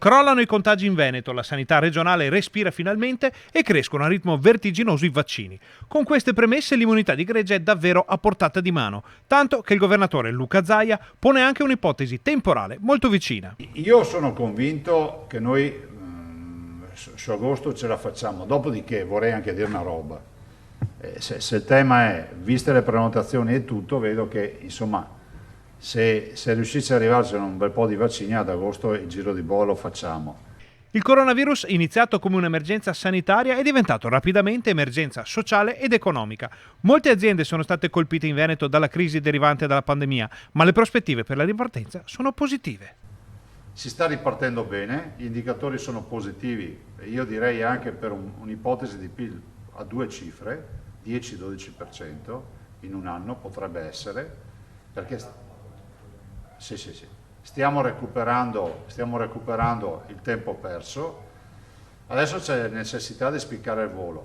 Crollano i contagi in Veneto, la sanità regionale respira finalmente e crescono a ritmo vertiginoso i vaccini. Con queste premesse l'immunità di gregge è davvero a portata di mano, tanto che il governatore Luca Zaia pone anche un'ipotesi temporale molto vicina. Io sono convinto che noi su agosto ce la facciamo, dopodiché vorrei anche dire una roba. Se il tema è, viste le prenotazioni e tutto, vedo che insomma se riuscisse ad arrivarci un bel po' di vaccini ad agosto il giro di boa lo facciamo. Il coronavirus, iniziato come un'emergenza sanitaria, è diventato rapidamente emergenza sociale ed economica. Molte aziende sono state colpite in Veneto dalla crisi derivante dalla pandemia, ma le prospettive per la ripartenza sono positive. Si sta ripartendo bene, gli indicatori sono positivi e io direi anche per un'ipotesi di PIL a due cifre, 10-12% in un anno potrebbe essere, perché sì, stiamo recuperando il tempo perso, adesso c'è necessità di spiccare il volo.